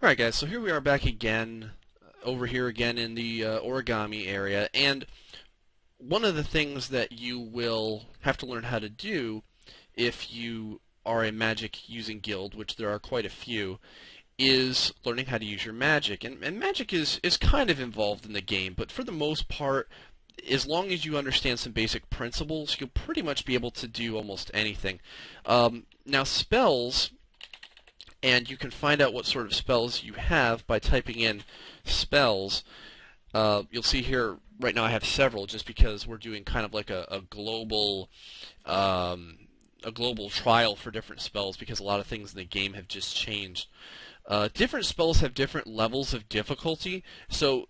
Alright guys, so here we are back again, over here again in the origami area, and one of the things that you will have to learn how to do if you are a magic using guild, which there are quite a few, is learning how to use your magic. And magic is kind of involved in the game, but for the most part, as long as you understand some basic principles, you'll pretty much be able to do almost anything. Now spells, and you can find out what sort of spells you have by typing in spells. You'll see here right now I have several just because we're doing kind of like a global trial for different spells because a lot of things in the game have just changed. Different spells have different levels of difficulty, so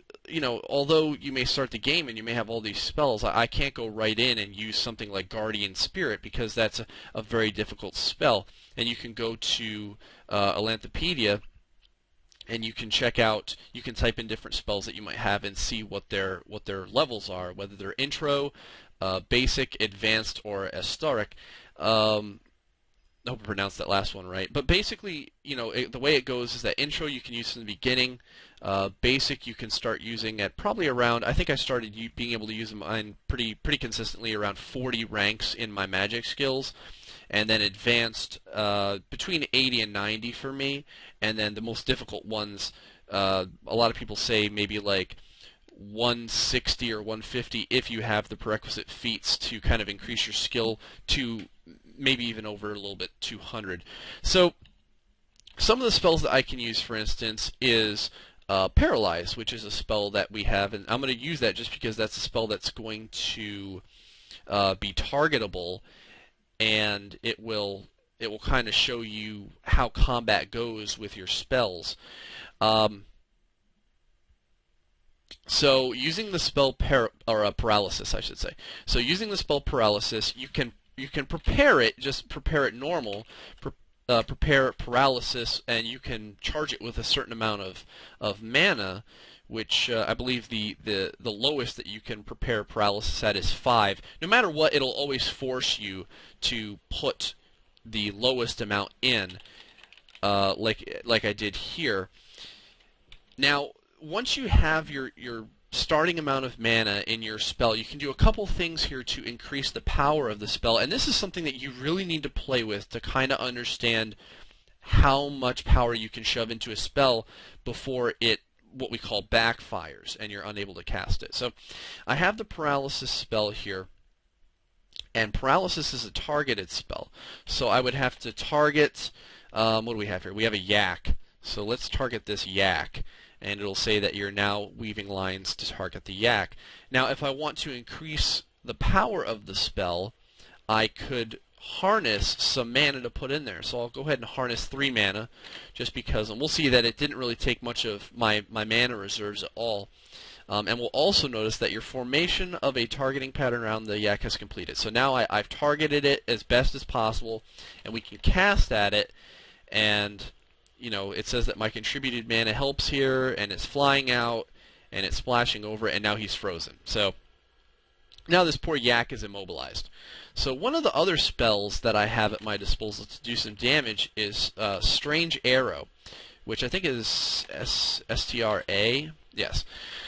although you may start the game and you may have all these spells, I can't go right in and use something like Guardian Spirit because that's a very difficult spell. And you can go to Alanthepedia and you can check out, you can type in different spells that you might have and see what their levels are, whether they're intro, basic, advanced, or historic. I hope I pronounced that last one right. But basically, the way it goes is that intro you can use from the beginning. Basic you can start using at probably around, I think I started being able to use them on pretty consistently around 40 ranks in my magic skills. And then advanced, between 80 and 90 for me. And then the most difficult ones, a lot of people say maybe like 160 or 150 if you have the prerequisite feats to kind of increase your skill to maybe even over a little bit 200. So some of the spells that I can use, for instance, is Paralyze, which is a spell that we have, and I'm going to use that just because that's a spell that's going to be targetable, and it will kind of show you how combat goes with your spells. So using the spell Paralysis, I should say. So using the spell Paralysis, you can prepare it, just prepare it normal, prepare Paralysis, and you can charge it with a certain amount of mana, which I believe the lowest that you can prepare Paralysis at is 5. No matter what, it'll always force you to put the lowest amount in, like I did here. Now, once you have your starting amount of mana in your spell, you can do a couple things here to increase the power of the spell, and this is something that you really need to play with to kind of understand how much power you can shove into a spell before it, what we call, backfires and you're unable to cast it. So I have the Paralysis spell here, and Paralysis is a targeted spell. So I would have to target, what do we have here? We have a yak. So let's target this yak, and it'll say that you're now weaving lines to target the yak. Now, if I want to increase the power of the spell, I could harness some mana to put in there. So I'll go ahead and harness 3 mana, just because, and we'll see that it didn't really take much of my mana reserves at all. And we'll also notice that your formation of a targeting pattern around the yak has completed. So now I've targeted it as best as possible, and we can cast at it, and it says that my contributed mana helps here, and it's flying out, and it's splashing over it, and now he's frozen. So now this poor yak is immobilized. So one of the other spells that I have at my disposal to do some damage is Strange Arrow, which I think is STRA. Yes.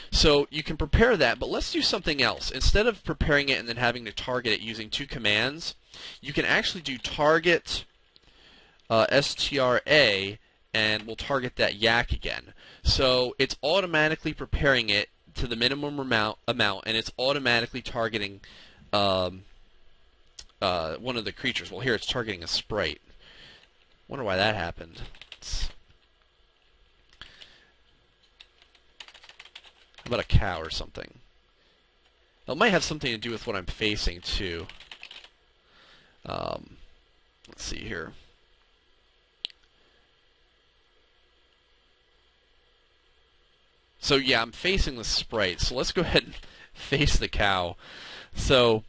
So you can prepare that, but let's do something else. Instead of preparing it and then having to target it using 2 commands, you can actually do target STRA, and we'll target that yak again. So it's automatically preparing it to the minimum amount, and it's automatically targeting one of the creatures. Well, here it's targeting a sprite. Wonder why that happened. How about a cow or something? It might have something to do with what I'm facing, too. Let's see here. So yeah, I'm facing the sprite. So let's go ahead and face the cow. So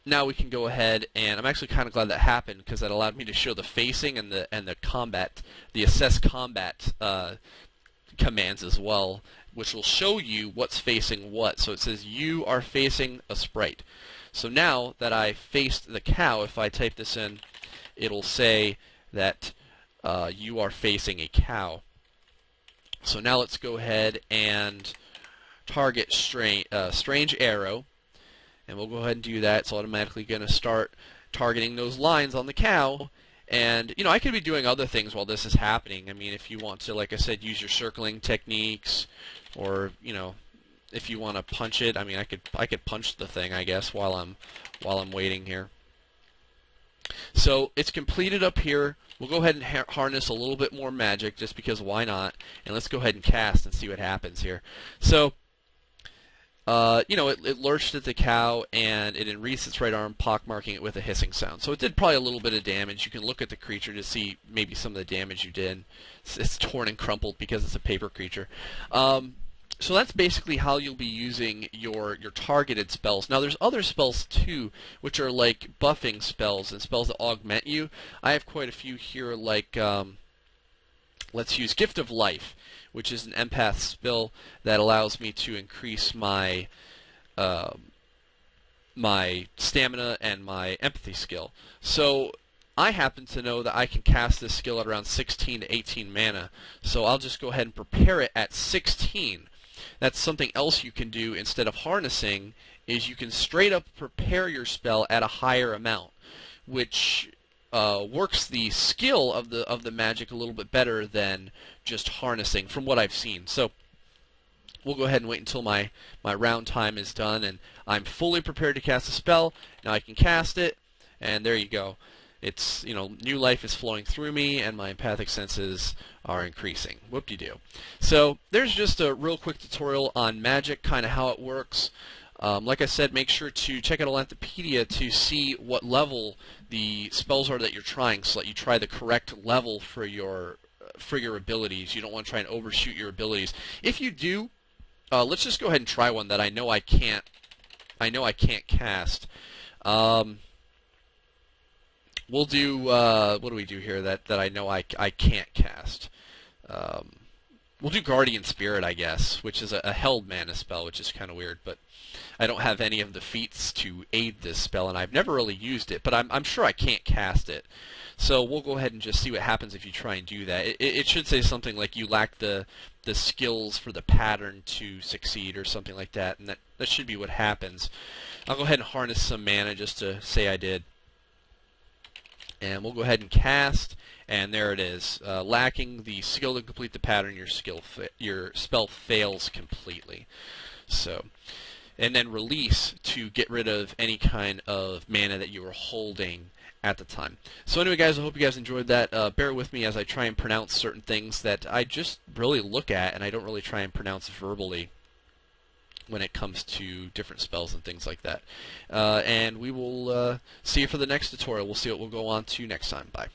now we can go ahead, and I'm actually kind of glad that happened because that allowed me to show the facing and the combat, the assess combat commands as well, which will show you what's facing what. So it says you are facing a sprite. So now that I faced the cow, if I type this in, it'll say that you are facing a cow. So now let's go ahead and target Strange Arrow, and we'll go ahead and do that. It's automatically going to start targeting those lines on the cow. And, I could be doing other things while this is happening. I mean, if you want to, like I said, use your circling techniques, or, if you want to punch it, I mean, I could punch the thing, I guess, while I'm waiting here. So it's completed up here. We'll go ahead and harness a little bit more magic, just because why not? And let's go ahead and cast and see what happens here. So, it lurched at the cow, and it enwreathed its right arm, pockmarking it with a hissing sound. So it did probably a little bit of damage. You can look at the creature to see maybe some of the damage you did. It's torn and crumpled because it's a paper creature. So that's basically how you'll be using your targeted spells. Now there's other spells too, which are like buffing spells and spells that augment you. I have quite a few here, like let's use Gift of Life, which is an empath spell that allows me to increase my my stamina and my empathy skill. So I happen to know that I can cast this skill at around 16 to 18 mana, so I'll just go ahead and prepare it at 16. That's something else you can do instead of harnessing, is you can straight up prepare your spell at a higher amount, which works the skill of the magic a little bit better than just harnessing, from what I've seen. So we'll go ahead and wait until my round time is done, and I'm fully prepared to cast a spell. Now I can cast it, and there you go. It's, new life is flowing through me, and my empathic senses are increasing. Whoop-de-doo. So there's just a real quick tutorial on magic, kind of how it works. Like I said, make sure to check out Alanthropedia to see what level the spells are that you're trying, so that you try the correct level for your abilities. You don't want to try and overshoot your abilities. If you do, let's just go ahead and try one that I know I can't cast. We'll do, what do we do here that I know I can't cast? We'll do Guardian Spirit, I guess, which is a held mana spell, which is kind of weird, but I don't have any of the feats to aid this spell, and I've never really used it, but I'm sure I can't cast it. So we'll go ahead and just see what happens if you try and do that. It should say something like you lack the skills for the pattern to succeed, or something like that, and that should be what happens. I'll go ahead and harness some mana just to say I did. And we'll go ahead and cast, and there it is. Lacking the skill to complete the pattern, your spell fails completely. So, and then release to get rid of any kind of mana that you were holding at the time. So anyway, guys, I hope you guys enjoyed that. Bear with me as I try and pronounce certain things that I just really look at, and I don't really try and pronounce verbally when it comes to different spells and things like that. And we will see you for the next tutorial. We'll see what we'll go on to next time. Bye.